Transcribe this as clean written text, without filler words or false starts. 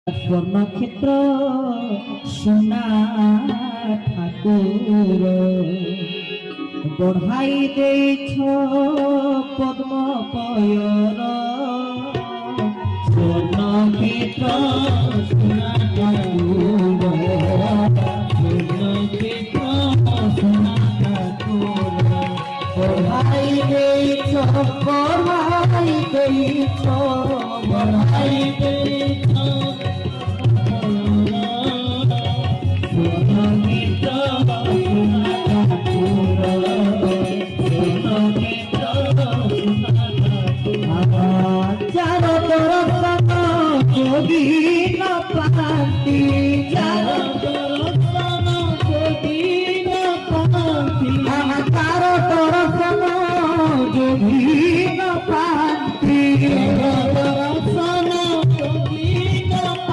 স্বর্ণক্ষেত্র সোনা ঠাকুর বঢ়াই দেইছ পদ্ম পয়র স্বর্ণক্ষেত্র সোনা ঠাকুর স্বর্ণক্ষেত্র সোনা ঠাকুর বঢ়াই দেইছ বঢ়াই দেইছ বঢ়াই দেইছ যোগী ন পান্তি